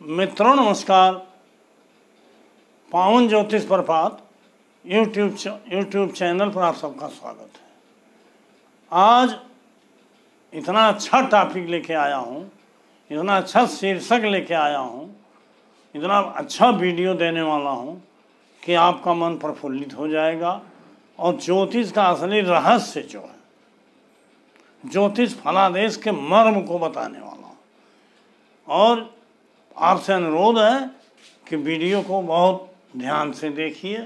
मित्रों नमस्कार। पावन ज्योतिष प्रभात यूट्यूब चैनल पर आप सबका स्वागत है। आज इतना अच्छा टॉपिक लेके आया हूँ, इतना अच्छा शीर्षक लेके आया हूँ, इतना अच्छा वीडियो देने वाला हूँ कि आपका मन प्रफुल्लित हो जाएगा। और ज्योतिष का असली रहस्य जो है, ज्योतिष फलादेश के मर्म को बताने वाला हूँ। और आपसे अनुरोध है कि वीडियो को बहुत ध्यान से देखिए,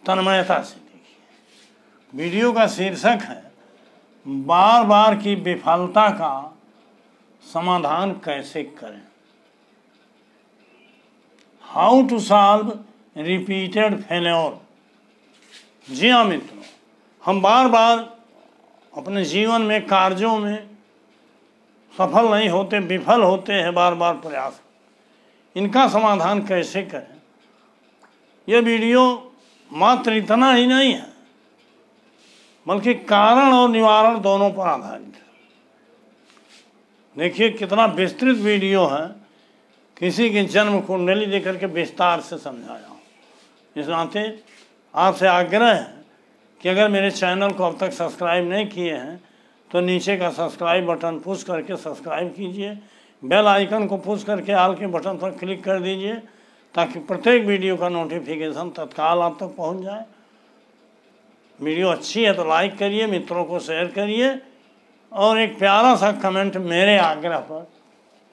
तन्मयता से देखिए। वीडियो का शीर्षक है बार बार की विफलता का समाधान कैसे करें। How to solve repeated failure. जी हाँ मित्रों, हम बार बार अपने जीवन में कार्यों में सफल नहीं होते, विफल होते हैं बार बार प्रयास। इनका समाधान कैसे करें। यह वीडियो मात्र इतना ही नहीं है, बल्कि कारण और निवारण दोनों पर आधारित है। देखिए कितना विस्तृत वीडियो है, किसी की जन्म कुंडली देकर के विस्तार से समझाया हूँ। इस नाते आपसे आग्रह है कि अगर मेरे चैनल को अब तक सब्सक्राइब नहीं किए हैं तो नीचे का सब्सक्राइब बटन पुश करके सब्सक्राइब कीजिए, बेल आइकन को पुश करके ऑल के बटन पर क्लिक कर दीजिए ताकि प्रत्येक वीडियो का नोटिफिकेशन तत्काल आप तक पहुंच जाए। वीडियो अच्छी है तो लाइक करिए, मित्रों को शेयर करिए और एक प्यारा सा कमेंट मेरे आग्रह पर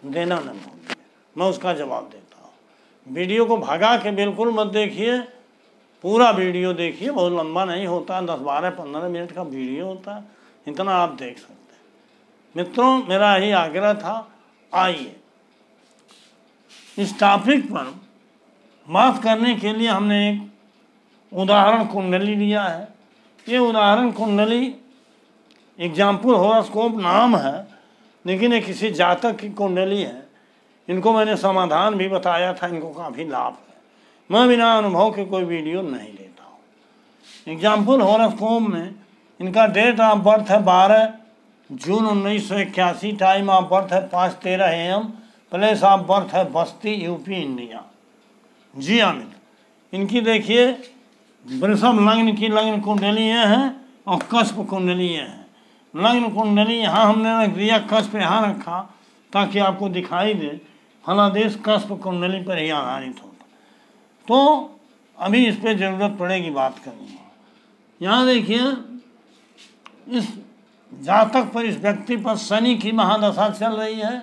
देना न भूलिए, मैं उसका जवाब देता हूँ। वीडियो को भगा के बिल्कुल मत देखिए, पूरा वीडियो देखिए। बहुत लंबा नहीं होता, 10, 12, 15 मिनट का वीडियो होता है, इतना आप देख सकते हैं। मित्रों मेरा यही आग्रह था। आइए इस टॉपिक पर बात करने के लिए हमने एक उदाहरण कुंडली लिया है। ये उदाहरण कुंडली एग्जाम्पल हॉरोस्कोप नाम है, लेकिन ये किसी जातक की कुंडली है। इनको मैंने समाधान भी बताया था, इनको काफ़ी लाभ है। मैं बिना अनुभव के कोई वीडियो नहीं लेता हूँ। एग्जाम्पल हॉरोस्कोप में इनका डेट ऑफ बर्थ है 12 जून 1981, टाइम ऑफ बर्थ है 5:13 AM, प्लेस ऑफ बर्थ है बस्ती, यूपी, इंडिया। जी अमित, इनकी देखिए वृषभ लग्न की लग्न कुंडली ये है और कस्प कुंडली ये है। लग्न कुंडली यहाँ हमने रख दिया, कस्प यहाँ रखा ताकि आपको दिखाई दे फलादेश कस्प कुंडली पर ही आधारित होता। तो अभी इस पर ज़रूरत पड़ेगी बात करनी। यहाँ देखिए इस जातक पर, इस व्यक्ति पर शनि की महादशा चल रही है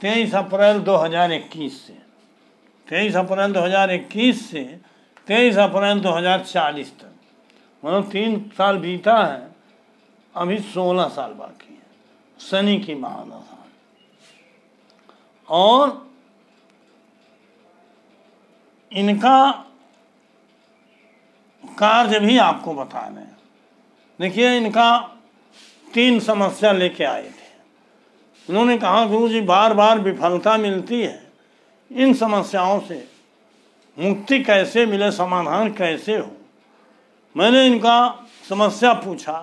23 अप्रैल 2021 से 23 अप्रैल 2021 से 23 अप्रैल 2040 तक, मतलब 3 साल बीता है, अभी 16 साल बाकी है शनि की महादशा। और इनका कार्य भी आपको बता दें। देखिए इनका 3 समस्या लेके आए थे। उन्होंने कहा गुरुजी बार बार विफलता मिलती है, इन समस्याओं से मुक्ति कैसे मिले, समाधान कैसे हो। मैंने इनका समस्या पूछा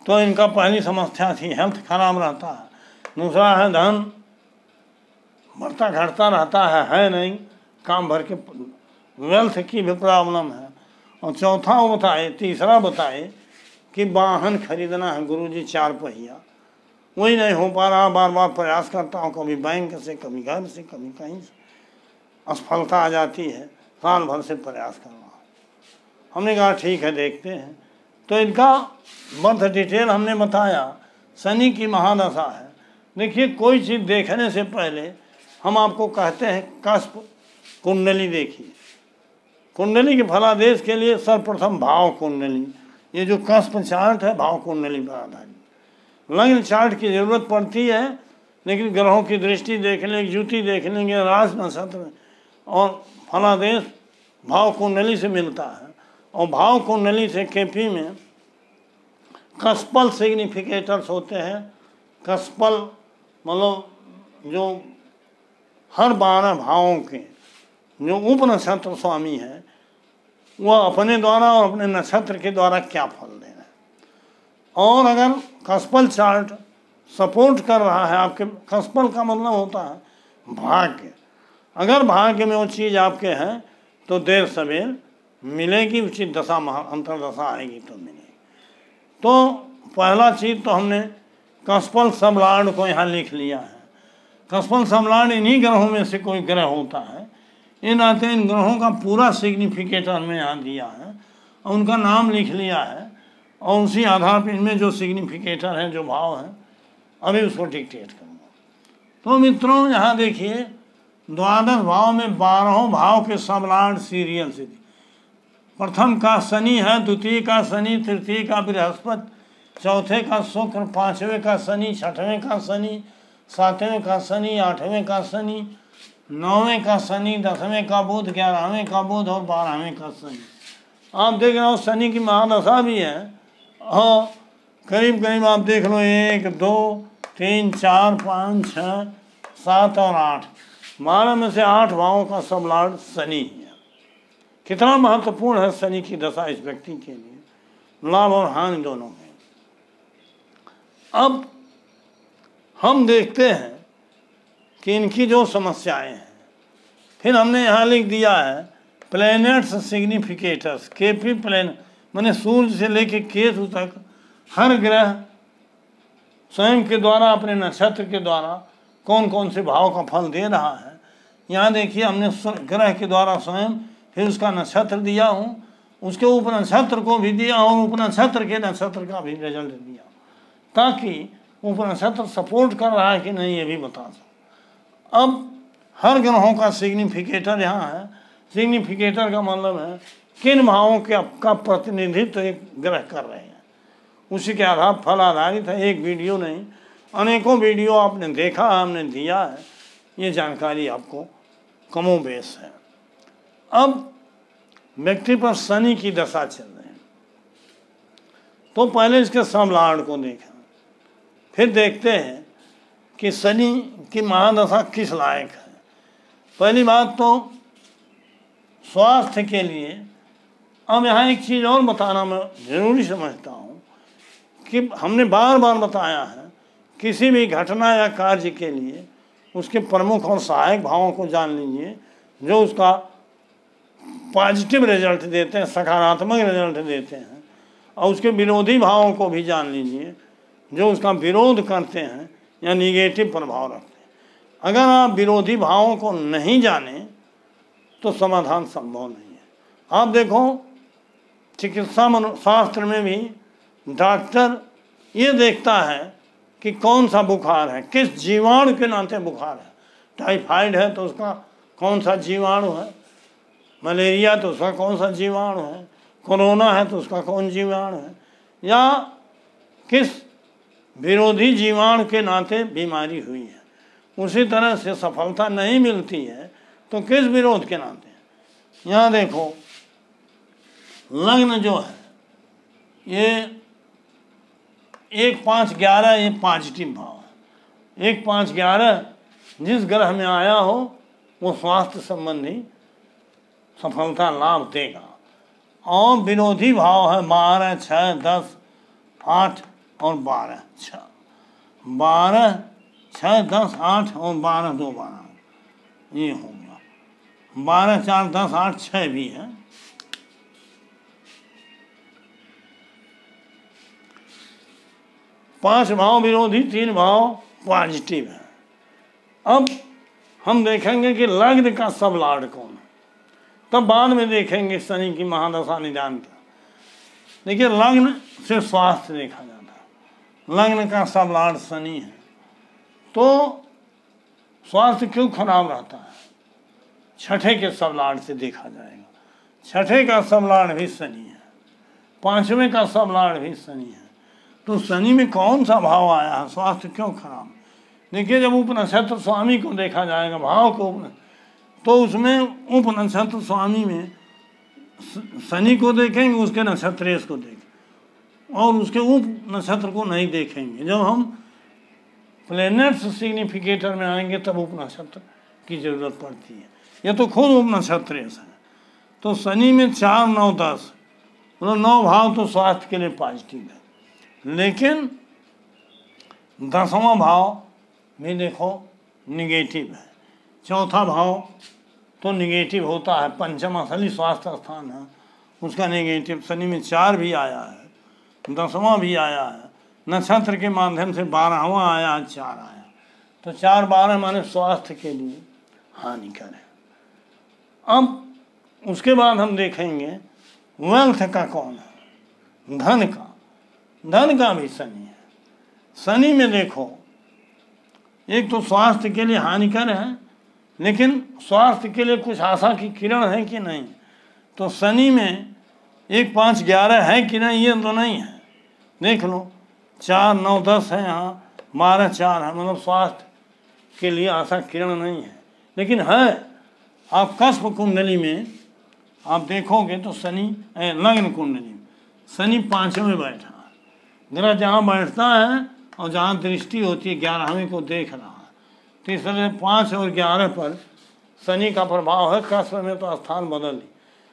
तो इनका पहली समस्या थी हेल्थ खराब रहता है, दूसरा है धन बढ़ता घटता रहता है नहीं, काम भर के वेल्थ की भी प्रॉब्लम है। और चौथा वो बताए, तीसरा बताए कि वाहन खरीदना है गुरुजी 4 पहिया, वही नहीं हो पा रहा, बार बार प्रयास करता हूँ, कभी बैंक से, कभी घर से, कभी कहीं से, असफलता आ जाती है, साल भर से प्रयास कर रहा हूँ। हमने कहा ठीक है देखते हैं। तो इनका बर्थ डिटेल हमने बताया, शनि की महादशा है। देखिए कोई चीज़ देखने से पहले हम आपको कहते हैं कस्प कुंडली देखिए। कुंडली के फलादेश के लिए सर्वप्रथम भाव कुंडली, ये जो कस्प चार्ट है भाव कुंडली पर आधारित। लग्न चार्ट की ज़रूरत पड़ती है, लेकिन ग्रहों की दृष्टि देख लेंगे, युति देख लेंगे, राशि नक्षत्र और फलादेश भाव कुंडली से मिलता है। और भाव कुंडली से केपी में कस्पल सिग्निफिकेटर्स होते हैं। कस्पल मतलब जो हर 12 भावों के जो उप नक्षत्र स्वामी है वह अपने द्वारा और अपने नक्षत्र के द्वारा क्या फल दे रहे हैं। और अगर कस्पल चार्ट सपोर्ट कर रहा है आपके, कस्पल का मतलब होता है भाग्य, अगर भाग्य में वो चीज़ आपके हैं तो देर सवेर मिलेगी, उचित दशा अंतरदशा आएगी तो मिलेगी। तो पहला चीज़ तो हमने कस्पल सम्राट को यहाँ लिख लिया है। कस्पल सम्राट इन्हीं ग्रहों में से कोई ग्रह होता है। इन नाते इन ग्रहों का पूरा सिग्निफिकेटर हमने यहाँ दिया है और उनका नाम लिख लिया है, और उसी आधार पर इनमें जो सिग्निफिकेटर है, जो भाव है, अभी उसको डिक्टेट करूँगा। तो मित्रों यहाँ देखिए, द्वादश भाव में 12 भाव के सम्राट सीरियल से प्रथम का शनि है, द्वितीय का शनि, तृतीय का बृहस्पति, चौथे का शुक्र, पांचवें का शनि, छठवें का शनि, सातवें का शनि, आठवें का शनि, नौवें का शनि, 10वें का बुध, 11वें का बुध और 12वें का शनि। आप देख रहे हो शनि की महादशा भी है। और करीब करीब आप देख लो 1 2 3 4 5 6 7 और 8, 12 में से 8 भावों का सम्राट शनि है। कितना महत्वपूर्ण है शनि की दशा इस व्यक्ति के लिए, लाभ और हानि दोनों में। अब हम देखते हैं कि इनकी जो समस्याएं हैं, फिर हमने यहाँ लिख दिया है प्लैनेट्स सिग्निफिकेटर्स, केपी प्लेन माने सूर्य से लेकर केतु तक हर ग्रह स्वयं के द्वारा, अपने नक्षत्र के द्वारा कौन कौन से भाव का फल दे रहा है। यहाँ देखिए हमने ग्रह के द्वारा स्वयं, फिर उसका नक्षत्र दिया हूँ, उसके उप नक्षत्र को भी दिया और उप नक्षत्र के नक्षत्र का भी रिजल्ट दिया, ताकि उप नक्षत्र सपोर्ट कर रहा है कि नहीं ये भी बता सकूँ। अब हर ग्रहों का सिग्निफिकेटर यहाँ है। सिग्निफिकेटर का मतलब है किन भावों के का प्रतिनिधित्व एक ग्रह कर रहे हैं, उसी के आधार फल आधारित है। एक वीडियो नहीं, अनेकों वीडियो आपने देखा, हमने दिया है, ये जानकारी आपको कमोबेश है। अब व्यक्ति पर शनि की दशा चल रही है, तो पहले इसके सम्राट को देखा, फिर देखते हैं कि शनि की महादशा किस लायक है। पहली बात तो स्वास्थ्य के लिए, अब यहाँ एक चीज़ और बताना मैं ज़रूरी समझता हूँ कि हमने बार बार बताया है, किसी भी घटना या कार्य के लिए उसके प्रमुख और सहायक भावों को जान लीजिए, जो उसका पॉजिटिव रिजल्ट देते हैं, सकारात्मक रिजल्ट देते हैं, और उसके विरोधी भावों को भी जान लीजिए, जो उसका विरोध करते हैं या निगेटिव प्रभाव रखते हैं। अगर आप विरोधी भावों को नहीं जाने तो समाधान संभव नहीं है। आप देखो चिकित्सा शास्त्र में भी डॉक्टर ये देखता है कि कौन सा बुखार है, किस जीवाणु के नाते बुखार है। टाइफाइड है तो उसका कौन सा जीवाणु है, मलेरिया तो उसका कौन सा जीवाणु है, कोरोना है तो उसका कौन जीवाणु है, या किस विरोधी जीवाणु के नाते बीमारी हुई है। उसी तरह से सफलता नहीं मिलती है तो किस विरोध के नाते। यहाँ देखो लग्न जो है ये 1 5 11 ये पॉजिटिव भाव है। 1 5 11 जिस ग्रह में आया हो वो स्वास्थ्य संबंधी सफलता लाभ देगा। और विरोधी भाव है 12 6 10 8 और 12 6 12 6 10 8 और 12 2 12, ये हो गया। 12 4 10 8 6 भी है। पांच भाव विरोधी, 3 भाव पॉजिटिव है। अब हम देखेंगे कि लग्न का सब लॉर्ड कौन है, तब बाद में देखेंगे शनि की महादशा निदान का। देखिए लग्न से स्वास्थ्य देखा जाता है, लग्न का सब लॉर्ड शनि है, तो स्वास्थ्य क्यों खराब रहता है। छठे के सब लॉर्ड से देखा जाएगा, छठे का सब लॉर्ड भी शनि है, 5वें का सब लॉर्ड भी शनि है। तो शनि में कौन सा भाव आया है, स्वास्थ्य क्यों खराब। देखिए जब उपनक्षत्र स्वामी को देखा जाएगा, भाव को, तो उसमें उपनक्षत्र स्वामी में शनि को देखेंगे, उसके नक्षत्रेश को देखेंगे, और उसके उप नक्षत्र को नहीं देखेंगे। जब हम प्लैनेट्स सिग्निफिकेटर में आएंगे तब उप नक्षत्र की जरूरत पड़ती है। यह तो खुद उप नक्षत्रेश है। तो शनि में 4 9 10 मतलब 9 भाव तो स्वास्थ्य के लिए पॉजिटिव है, लेकिन 10वां भाव भी देखो निगेटिव है, चौथा भाव तो निगेटिव होता है। पंचम असली स्वास्थ्य स्थान है, उसका निगेटिव। शनि में 4 भी आया है, 10वां भी आया है, नक्षत्र के माध्यम से 12वां आया, 4 आया, तो 4 12 माने स्वास्थ्य के लिए हानिकर है। अब उसके बाद हम देखेंगे वेल्थ का कौन है, धन का। धन का भी शनि है। शनि में देखो, एक तो स्वास्थ्य के लिए हानिकर है, लेकिन स्वास्थ्य के लिए कुछ आशा की किरण है कि नहीं, तो शनि में 1 5 11 है कि नहीं, ये तो नहीं है। देख लो 4 9 10 है, यहाँ 12 4 है, मतलब स्वास्थ्य के लिए आशा किरण नहीं है। लेकिन है, आप कस्प कुंडली में आप देखोगे तो शनि लग्न कुंडली में शनि 5वें बैठा है। ग्रह जहाँ बैठता है और जहाँ दृष्टि होती है 11वें को देख रहा है, तो इस तरह 5 और 11 पर शनि का प्रभाव है। कस्प में तो स्थान बदल ली,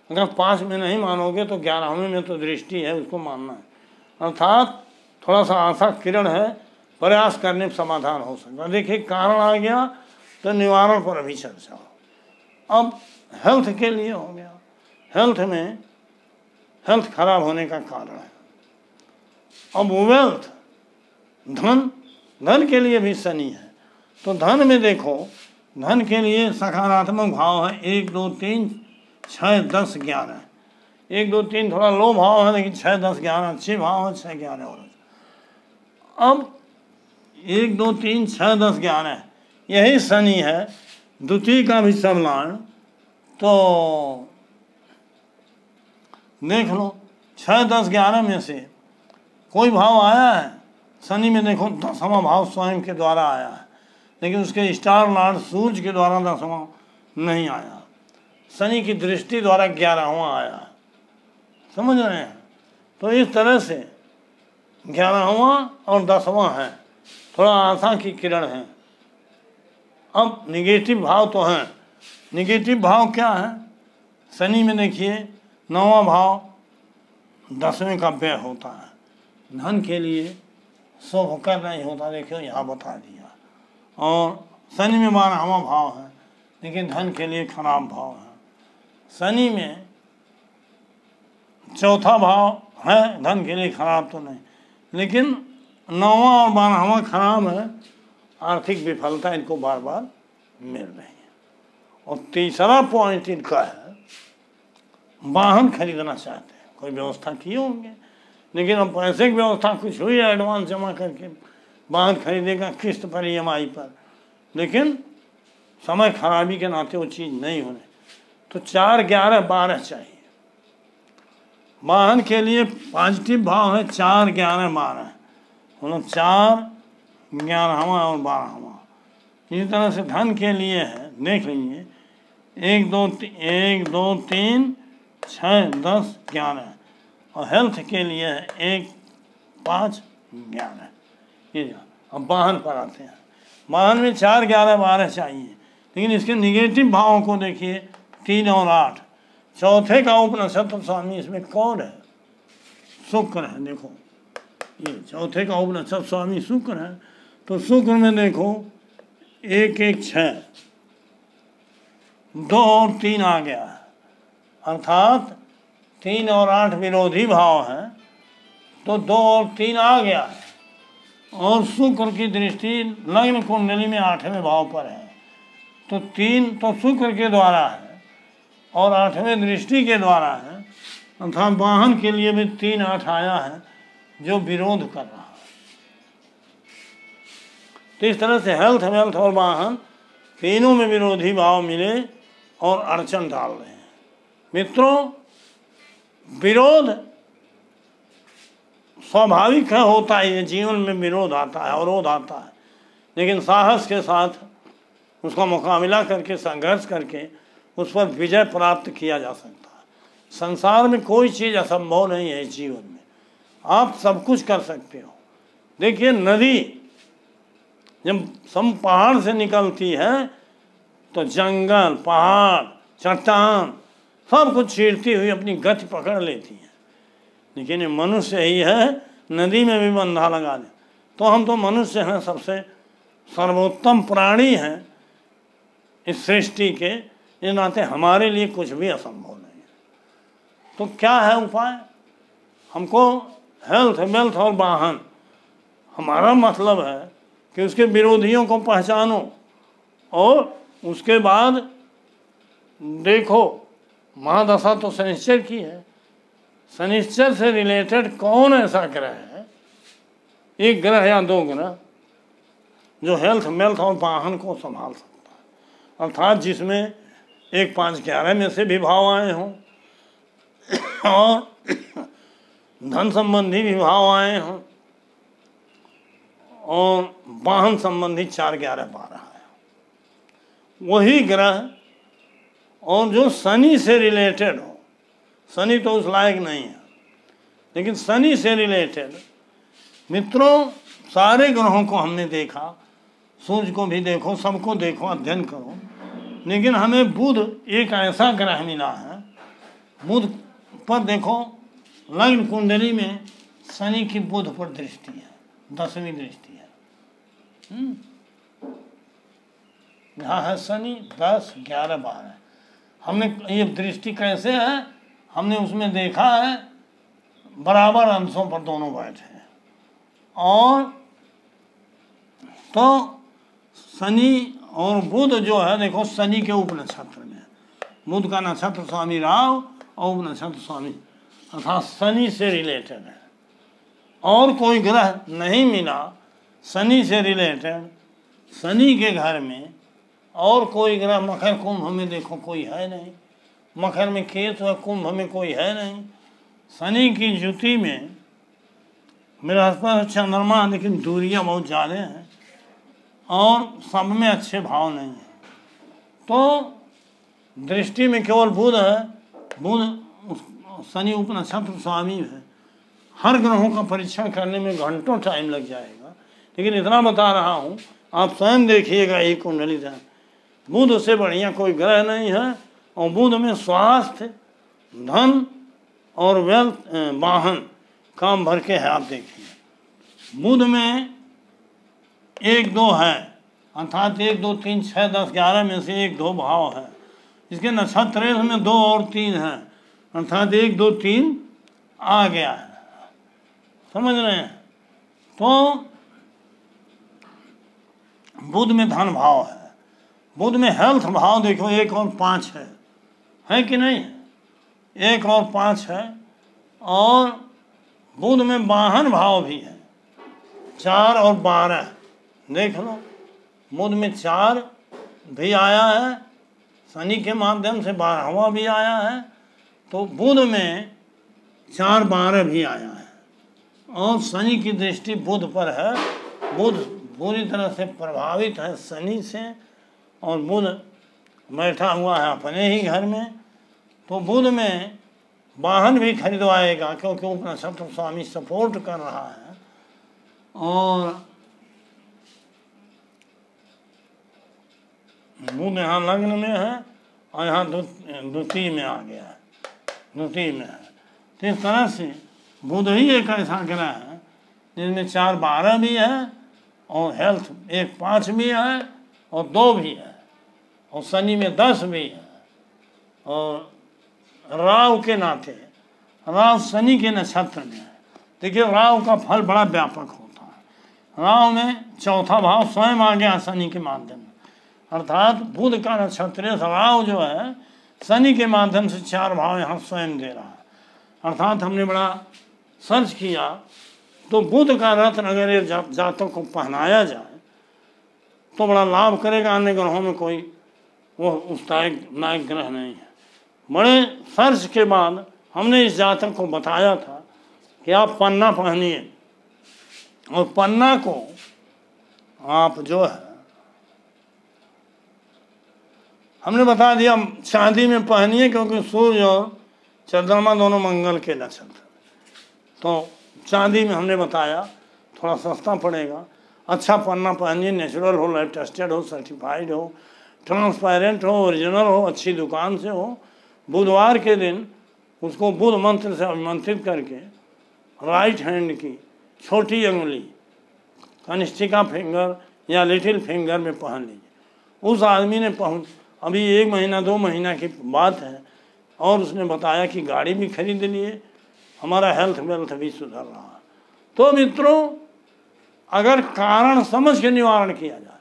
अगर 5 में नहीं मानोगे तो 11वें में तो दृष्टि है, उसको मानना है। अर्थात थोड़ा सा आशा किरण है, प्रयास करने पर समाधान हो सकता है। देखिए कारण आ गया तो निवारण पर अभी चर्चा हो। अब हेल्थ के लिए हो गया, हेल्थ में हेल्थ खराब होने का कारण है। अब वेल्थ धन, धन के लिए भी शनि है, तो धन में देखो, धन के लिए सकारात्मक भाव है 1 2 3 6 10 11। 1 2 3 थोड़ा लो भाव है, लेकिन 6 10 11 अच्छे भाव है, 6 11 और। अब 1 2 3 6 10 11 यही शनि है। द्वितीय का भी समलान, तो देख लो 6 10 11 में से कोई भाव आया है। शनि में देखो 10वां भाव स्वयं के द्वारा आया है, लेकिन उसके स्टार लॉर्ड सूर्य के द्वारा 10वां नहीं आया। शनि की दृष्टि द्वारा 11वां आया, समझ रहे हैं। तो इस तरह से 11वां और 10वां है, थोड़ा आशा की किरण है। अब निगेटिव भाव तो हैं। निगेटिव भाव क्या है, शनि में देखिए 9वां भाव 10वें का व्यय होता है, धन के लिए शुभ कर नहीं होता, देखियो यहाँ बता दिया। और शनि में 12वां भाव है, लेकिन धन के लिए खराब भाव है। शनि में 4था भाव है, धन के लिए खराब तो नहीं, लेकिन 9वां और 12वां खराब है, आर्थिक विफलता इनको बार बार मिल रही है। और तीसरा पॉइंट इनका है, वाहन खरीदना चाहते हैं, कोई व्यवस्था किए होंगे, लेकिन अब पैसे की व्यवस्था कुछ हुई है, एडवांस जमा करके वाहन खरीदेगा किस्त पर EMI पर, लेकिन समय खराबी के नाते वो चीज़ नहीं होने, तो 4 11 12 चाहिए। वाहन के लिए पॉजिटिव भाव है 4 11 12, मतलब 4 11वां और 12वां। इसी तरह से धन के लिए है, देख लीजिए 1 2 3 6 10 11, और हेल्थ के लिए है 1 5 11। ये अब वाहन पर आते हैं, वाहन में 4 11 12 चाहिए, लेकिन इसके निगेटिव भावों को देखिए 3 और 8। चौथे का उपनक्षत्र स्वामी इसमें कौन है, शुक्र है। देखो ये चौथे का उपनक्षत्र स्वामी शुक्र है, तो शुक्र में देखो 1 1 6 2 और 3 आ गया है, अर्थात 3 और 8 विरोधी भाव है, तो 2 और 3 आ गया है। और शुक्र की दृष्टि लग्न कुंडली में 8वें भाव पर है, तो 3 तो शुक्र के द्वारा है और 8वें दृष्टि के द्वारा है, अर्थात वाहन के लिए भी 3 8 आया है जो विरोध कर रहा है। तो इस तरह से हेल्थ वेल्थ और वाहन तीनों में विरोधी भाव मिले और अड़चन डाल रहे हैं। मित्रों, विरोध स्वाभाविक है, होता है, ये जीवन में विरोध आता है, अवरोध आता है, लेकिन साहस के साथ उसका मुकाबला करके, संघर्ष करके उस पर विजय प्राप्त किया जा सकता है। संसार में कोई चीज़ असंभव नहीं है। इस जीवन में आप सब कुछ कर सकते हो। देखिए नदी जब सब पहाड़ से निकलती है तो जंगल, पहाड़, चट्टान सब कुछ चीरती हुई अपनी गति पकड़ लेती है, लेकिन ये मनुष्य ही है, नदी में भी बंधा लगा दे। तो हम तो मनुष्य हैं, सबसे सर्वोत्तम प्राणी हैं इस सृष्टि के, इस नाते हमारे लिए कुछ भी असंभव नहीं है। तो क्या है उपाय? हमको हेल्थ, वेल्थ और वाहन, हमारा मतलब है कि उसके विरोधियों को पहचानो और उसके बाद देखो महादशा तो शनिश्चर की है, शनिश्चर से रिलेटेड कौन ऐसा ग्रह है, एक ग्रह या दो ग्रह, जो हेल्थ, वेल्थ और वाहन को संभाल सकता है, अर्थात जिसमें 1, 5, 11 में से भी भाव आए हों और धन संबंधी भी भाव आए हों और वाहन संबंधी 4, 11, 12 है, वही ग्रह और जो शनि से रिलेटेड हो। शनि तो उस लायक नहीं है, लेकिन शनि से रिलेटेड मित्रों सारे ग्रहों को हमने देखा, सूर्य को भी देखो, सबको देखो, अध्ययन करो, लेकिन हमें बुध एक ऐसा ग्रह मिला है। बुध पर देखो लग्न कुंडली में शनि की बुध पर दृष्टि है, 10वीं दृष्टि है। यहाँ है शनि 10, 11, 12। हमने ये दृष्टि कैसे है, हमने उसमें देखा है बराबर अंशों पर दोनों बैठे हैं। और तो शनि और बुध जो है देखो शनि के उप नक्षत्र में, बुध का नक्षत्र स्वामी राहु और उप नक्षत्र स्वामी, अर्थात शनि से रिलेटेड है। और कोई ग्रह नहीं मिला शनि से रिलेटेड, शनि के घर में और कोई ग्रह, मकर कुंभ में देखो कोई है नहीं, मकर में केतु है, कुंभ में कोई है नहीं। शनि की युति में बृहस्पति, चंद्रमा, लेकिन दूरियां बहुत ज़्यादा हैं और सब में अच्छे भाव नहीं है। तो दृष्टि में केवल बुध है, बुध शनि उप नक्षत्र स्वामी है। हर ग्रहों का परीक्षण करने में घंटों टाइम लग जाएगा, लेकिन इतना बता रहा हूँ, आप स्वयं देखिएगा एक कुंडली ध्यान, बुध से बढ़िया कोई ग्रह नहीं है। और बुध में स्वास्थ्य, धन और वेल्थ, वाहन काम भर के है। आप देखिए बुध में 1, 2 है, अर्थात 1, 2, 3, 6, 10, 11 में से 1, 2 भाव है। इसके नक्षत्र में 2 और 3 है, अर्थात 1, 2, 3 आ गया है। समझ रहे हैं? तो बुध में धन भाव है, बुध में हेल्थ भाव देखो 1 और 5 है कि नहीं? 1 और 5 है। और बुध में वाहन भाव भी है, 4 और 12 देख लो। बुध में 4 भी आया है, शनि के माध्यम से 12वां भी आया है। तो बुध में 4, 12 भी आया है और शनि की दृष्टि बुध पर है। बुध पूरी तरह से प्रभावित है शनि से और बुध बैठा हुआ है अपने ही घर में। तो बुध में वाहन भी खरीदवाएगा, क्योंकि वो अपना सप्तम स्वामी सपोर्ट कर रहा है। और बुध यहाँ लग्न में है और यहाँ द्वितीय में आ गया है, द्वितीय में है। तो इस तरह से बुध ही एक ऐसा ग्रह है जिसमें 4, 12 भी है और हेल्थ 1, 5 भी है और 2 भी है और शनि में 10 भी है। और राहु के नाते, राहु शनि के नक्षत्र में है। देखिए राहु का फल बड़ा व्यापक होता है। राहु में 4था भाव स्वयं आ गया शनि के माध्यम, अर्थात बुध का नक्षत्र राहु जो है शनि के माध्यम से 4 भाव यहाँ स्वयं दे रहा है। अर्थात हमने बड़ा सर्च किया तो बुध का रत्न अगर ये जातकों को पहनाया जाए तो बड़ा लाभ करेगा। अन्य ग्रहों में कोई वो उस नायक ग्रह नहीं है। बड़े सर्च के बाद हमने इस जातक को बताया था कि आप पन्ना पहनिए और पन्ना को आप जो है हमने बता दिया चांदी में पहनिए, क्योंकि सूर्य और चंद्रमा दोनों मंगल के नक्षत्र। तो चांदी में हमने बताया थोड़ा सस्ता पड़ेगा। अच्छा पन्ना पहनिए, नेचुरल हो, लैब टेस्टेड हो, सर्टिफाइड हो, ट्रांसपेरेंट हो, ओरिजिनल हो, अच्छी दुकान से हो। बुधवार के दिन उसको बुध मंत्र से अभिमंत्रित करके राइट हैंड की छोटी अंगुली कनिष्ठिका फिंगर या लिटिल फिंगर में पहन लीजिए। उस आदमी ने अभी 1 महीना 2 महीना की बात है, और उसने बताया कि गाड़ी भी खरीद लिए, हमारा हेल्थ वेल्थ भी सुधर रहा है। तो मित्रों, अगर कारण समझ के निवारण किया जाए,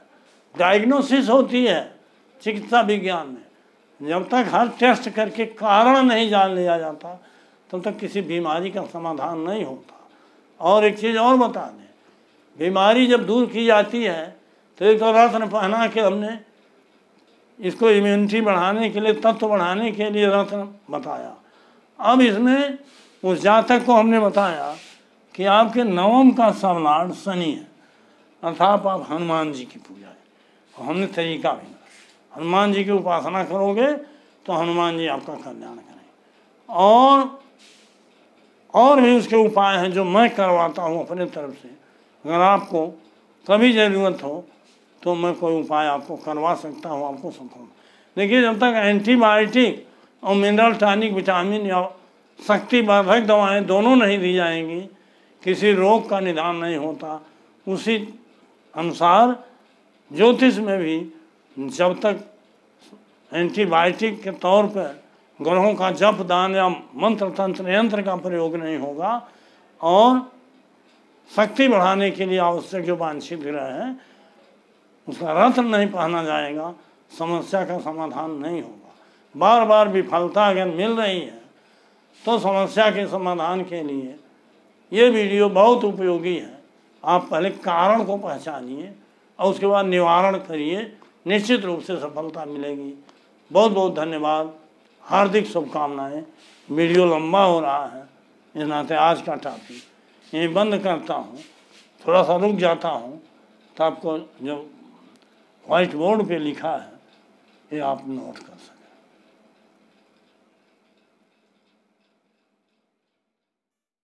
डायग्नोसिस होती है चिकित्सा विज्ञान में, जब तक हर टेस्ट करके कारण नहीं जान लिया जाता तब तक किसी बीमारी का समाधान नहीं होता। और एक चीज़ और बता दें, बीमारी जब दूर की जाती है तो एक तो रत्न पहना के हमने इसको इम्यूनिटी बढ़ाने के लिए, तत्व बढ़ाने के लिए रत्न बताया। अब इसमें उस जातक को हमने बताया कि आपके नवम का सबलाड शनि है, अर्थात आप हनुमान जी की पूजा है, और हमने तरीका भी बताया। हनुमान जी की उपासना करोगे तो हनुमान जी आपका कल्याण करेंगे। और भी उसके उपाय हैं जो मैं करवाता हूँ अपने तरफ से। अगर आपको कभी ज़रूरत हो तो मैं कोई उपाय आपको करवा सकता हूँ, आपको सफल। देखिए, जब तक एंटीबायोटिक और मिनरल टॉनिक, विटामिन या शक्तिवर्धक दवाएं दोनों नहीं दी जाएंगी, किसी रोग का निदान नहीं होता। उसी अनुसार ज्योतिष में भी जब तक एंटीबायोटिक के तौर पर ग्रहों का जप दान या मंत्र तंत्र यंत्र का प्रयोग नहीं होगा, और शक्ति बढ़ाने के लिए आवश्यक जो वांछित ग्रह है उसका रत्न नहीं पहना जाएगा, समस्या का समाधान नहीं होगा। बार बार विफलता अगर मिल रही है तो समस्या के समाधान के लिए ये वीडियो बहुत उपयोगी है। आप पहले कारण को पहचानिए और उसके बाद निवारण करिए, निश्चित रूप से सफलता मिलेगी। बहुत बहुत धन्यवाद, हार्दिक शुभकामनाएं। वीडियो लंबा हो रहा है, इस नाते आज का टॉपिक यहीं बंद करता हूँ, थोड़ा सा रुक जाता हूँ। तो आपको जो व्हाइट बोर्ड पे लिखा है ये आप नोट कर सकते हैं।